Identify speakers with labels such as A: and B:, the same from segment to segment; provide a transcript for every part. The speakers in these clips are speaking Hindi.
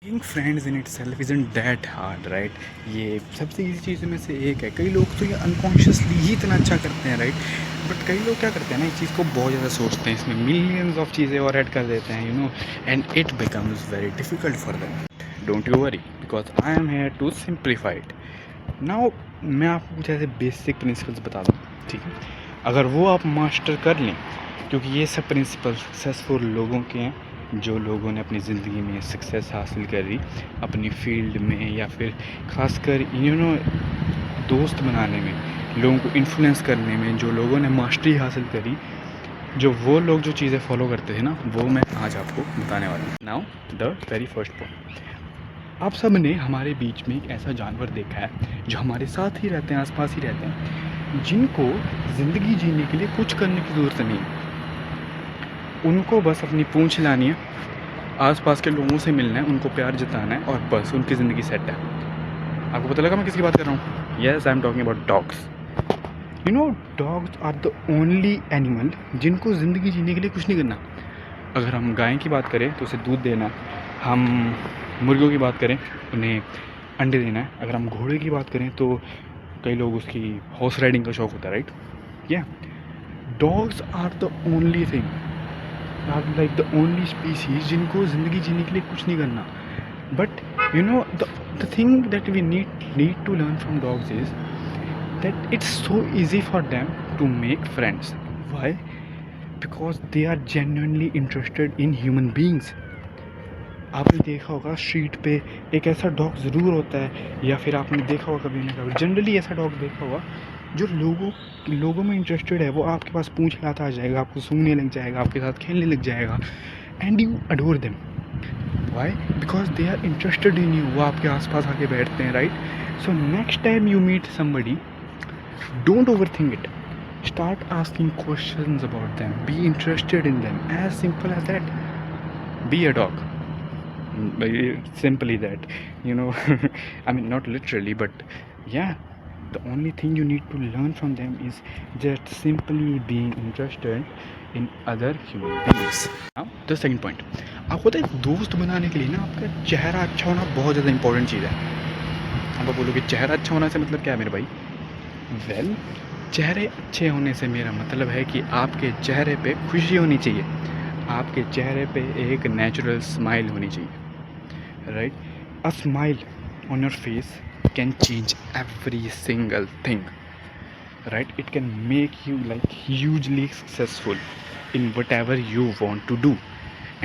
A: Making friends in it self isn't that hard right. ये सबसे ईजी चीज़ों में से एक है। कई लोग तो ये अनकॉन्शियसली ही इतना अच्छा करते हैं राइट, बट कई लोग क्या करते हैं ना, इस चीज़ को बहुत ज़्यादा सोचते हैं, इसमें मिलियंस ऑफ चीज़ें और ऐड कर देते हैं and it becomes very difficult for them. Don't you worry, because I am here to simplify it now. मैं आपको कुछ ऐसे बेसिक प्रिंसिपल्स बता दूँ, ठीक है? अगर वो आप मास्टर कर लें, क्योंकि ये सब प्रिंसिपल सक्सेसफुल लोगों के हैं, जो लोगों ने अपनी ज़िंदगी में सक्सेस हासिल करी अपनी फील्ड में, या फिर खासकर दोस्त बनाने में, लोगों को इन्फ्लुएंस करने में, जो लोगों ने मास्टरी हासिल करी, जो वो लोग जो चीज़ें फॉलो करते थे ना, वो मैं आज आपको बताने वाला हूँ। Now the very first point, आप सब ने हमारे बीच में एक ऐसा जानवर देखा है जो हमारे साथ ही रहते हैं, आसपास ही रहते हैं, जिनको ज़िंदगी जीने के लिए कुछ करने की ज़रूरत नहीं है। उनको बस अपनी पूंछ हिलानी है, आसपास के लोगों से मिलना है, उनको प्यार जताना है, और बस उनकी ज़िंदगी सेट है। आपको पता लगा मैं किसकी बात कर रहा हूँ? Yes, I am talking about dogs. Dogs are the only animal जिनको ज़िंदगी जीने के लिए कुछ नहीं करना। अगर हम गाय की बात करें तो उसे दूध देना है, हम मुर्गियों की बात करें उन्हें अंडे देना है, अगर हम घोड़े की बात करें तो कई लोग उसकी हॉर्स राइडिंग का शौक होता है राइट। या dogs are the only thing, are like the only species जिनको ज़िंदगी जीने के लिए कुछ नहीं करना। But the thing that we need to learn from dogs is that it's so easy for them to make friends. Why? Because they are genuinely interested in human beings. आपने देखा होगा स्ट्रीट पे एक ऐसा डॉग ज़रूर होता है, या फिर आपने देखा होगा कभी ना कभी, जनरली ऐसा डॉग देखा होगा जो लोगों में इंटरेस्टेड है। वो आपके पास पूंछ हिलाता आ जाएगा, आपको सूंघने लग जाएगा, आपके साथ खेलने लग जाएगा, and you adore them. Why? Because they are interested in you. वो आपके आसपास आके बैठते हैं right. So next time you meet somebody, don't over think it, start asking questions about them, be interested in them, as simple as that. Be a dog, simply that, I mean, not literally, but yeah, the only thing you need to learn from them is just simply being interested in other human beings. Now the second point, आपको पता है दोस्त बनाने के लिए ना आपका चेहरा अच्छा होना बहुत ज़्यादा इंपॉर्टेंट चीज़ है। आप बोलोगे चेहरा अच्छा होना से मतलब क्या है मेरे भाई? वेल, चेहरे अच्छे होने से मेरा मतलब है कि आपके चेहरे पे खुशी होनी चाहिए, आपके चेहरे पे एक नेचुरल स्माइल होनी चाहिए right. A smile on your face can change every single thing right. It can make you like hugely successful in whatever you want to do,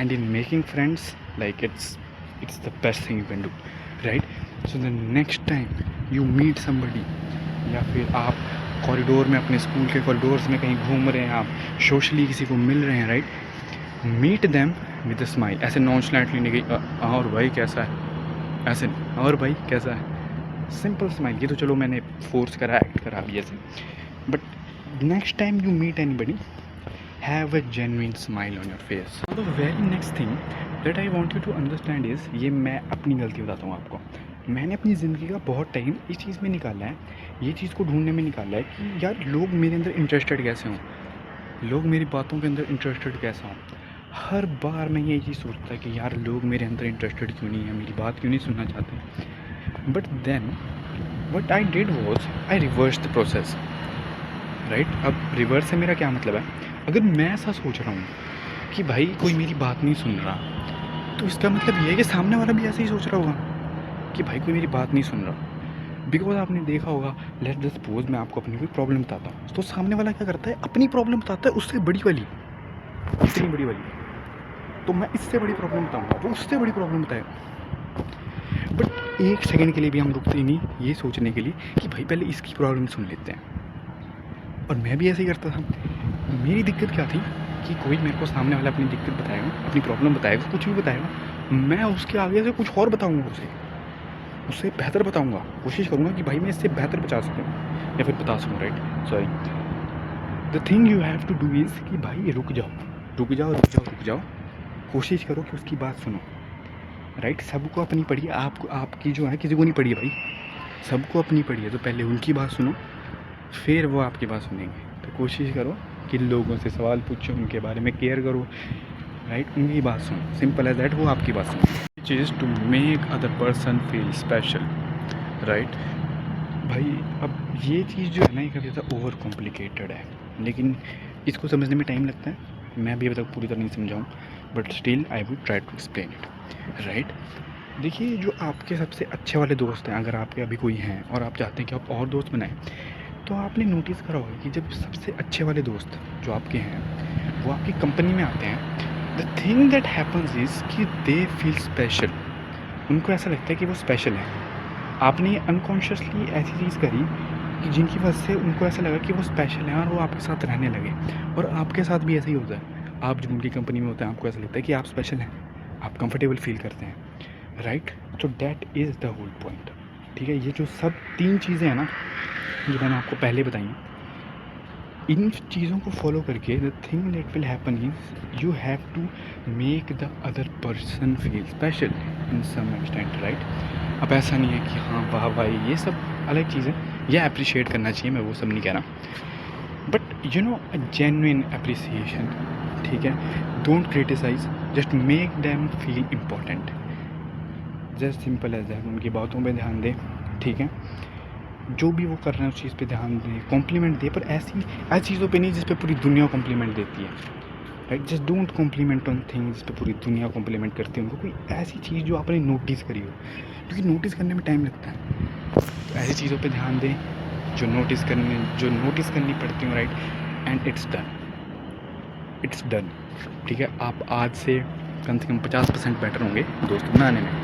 A: and in making friends like it's the best thing you can do, right? So the next time you meet somebody, या फिर आप कॉरिडोर में, अपने स्कूल के कॉरिडोर्स में कहीं घूम रहे हैं, आप सोशली किसी को मिल रहे हैं right, meet them with a smile. ऐसे नॉनशलेंटली नहीं गई और भाई कैसा है, ऐसे नहीं, और भाई कैसा है, सिंपल स्माइल। ये तो चलो मैंने फोर्स करा, एक्ट करा अभी ऐसे, but next time you meet anybody, have a genuine smile on your face. The very next thing that I want you to understand is, ये मैं अपनी गलती बताता हूँ आपको। मैंने अपनी ज़िंदगी का बहुत टाइम इस चीज़ में निकाला है, ये चीज़ को ढूंढने में निकाला है कि यार लोग मेरे अंदर इंटरेस्टेड कैसे हों, लोग मेरी बातों के अंदर इंटरेस्टेड कैसे हों। हर बार मैं ये चीज़ सोचता कि यार लोग मेरे अंदर इंटरेस्टेड क्यों नहीं है, मेरी बात क्यों नहीं सुनना चाहते। But then what I did was I reverse the process right. अब रिवर्स से मेरा क्या मतलब है? अगर मैं ऐसा सोच रहा हूँ कि भाई कोई मेरी बात नहीं सुन रहा, तो इसका मतलब ये है कि सामने वाला भी ऐसे ही सोच रहा होगा कि भाई कोई मेरी बात नहीं सुन रहा। बिकॉज आपने देखा होगा, लेट द सपोज मैं आपको अपनी कोई प्रॉब्लम बताता हूँ, तो सामने वाला क्या करता है, अपनी प्रॉब्लम बताता है उससे बड़ी वाली, इतनी बड़ी वाली, तो मैं इससे बड़ी प्रॉब्लम बताऊँगा, वो उससे बड़ी प्रॉब्लम बताएगा। बट एक सेकंड के लिए भी हम रुकते नहीं ये सोचने के लिए कि भाई पहले इसकी प्रॉब्लम सुन लेते हैं। और मैं भी ऐसे ही करता था। मेरी दिक्कत क्या थी कि कोई मेरे को सामने वाला अपनी दिक्कत बताएगा, अपनी प्रॉब्लम बताएगा, कुछ भी बताएगा, मैं उसके आगे से कुछ और बताऊँगा, उससे बेहतर बताऊँगा, कोशिश करूँगा कि भाई मैं इससे बेहतर बचा सकूँ या फिर बता सकूँ right. Sorry, the thing you have to do is कि भाई रुक जाओ, रुक जाओ, रुक जाओ, रुक जाओ, कोशिश करो कि उसकी बात सुनो राइट। सबको अपनी पड़ी है, आपको आपकी जो है किसी को नहीं पड़ी है भाई, सबको अपनी पड़ी है, तो पहले उनकी बात सुनो, फिर वो आपकी बात सुनेंगे। तो कोशिश करो कि लोगों से सवाल पूछो, उनके बारे में केयर करो राइट, उनकी बात सुनो, सिंपल एज दैट, वो आपकी बात सुनो। चीज़ to make other person feel special, right. भाई अब ये चीज़ जो है ना, ये काफ़ी ज़्यादा ओवर कॉम्प्लिकेटेड है, लेकिन इसको समझने में टाइम लगता है। मैं भी अभी तक पूरी तरह नहीं समझाऊँ, but still I would try to explain it, right. देखिए, जो आपके सबसे अच्छे वाले दोस्त हैं, अगर आपके अभी कोई हैं और आप चाहते हैं कि आप और दोस्त बनाएं, तो आपने नोटिस करा होगा कि जब सबसे अच्छे वाले दोस्त जो आपके हैं वो आपकी कंपनी में आते हैं, the thing that happens is कि दे फील स्पेशल। उनको ऐसा लगता है कि वो स्पेशल है। आपने अनकॉन्शियसली ऐसी चीज़ करी कि जिनकी वजह से उनको ऐसा लगा कि वो स्पेशल हैं और वो आपके साथ रहने लगे। और आपके साथ भी ऐसा ही होता है। आप जब उनकी कंपनी में होते हैं, आपको ऐसा लगता है कि आप स्पेशल हैं, आप कंफर्टेबल फील करते हैं, राइट। तो that is the whole point, ठीक है। ये जो सब 3 चीज़ें हैं ना, जो मैंने आपको पहले बताई हैं, इन चीज़ों को फॉलो करके the thing that will happen is you have to make the other person feel special in some extent, right. अब ऐसा नहीं है कि हाँ वाह भाई, ये सब अलग चीज़ है, ये अप्रिशिएट करना चाहिए, मैं वो सब नहीं कह रहा, but you know a genuine appreciation, ठीक है। Don't criticise, just make them feel important, just simple as that. उनकी बातों पे ध्यान दें, ठीक है। जो भी वो कर रहे हैं उस चीज़ पे ध्यान दें, कॉम्प्लीमेंट दें, पर ऐसी चीज़ों पे नहीं जिस पे पूरी दुनिया कॉम्प्लीमेंट देती है, right. Just don't compliment on things जिस पे पूरी दुनिया कॉम्प्लीमेंट करती है उनको। कोई ऐसी चीज़ जो आपने नोटिस करी हो, क्योंकि नोटिस करने में टाइम लगता है, तो ऐसी चीज़ों पे ध्यान दें जो नोटिस करनी पड़ती हूँ, राइट। एंड इट्स डन, ठीक है। आप आज से कम 50% बेटर होंगे दोस्त बनाने में।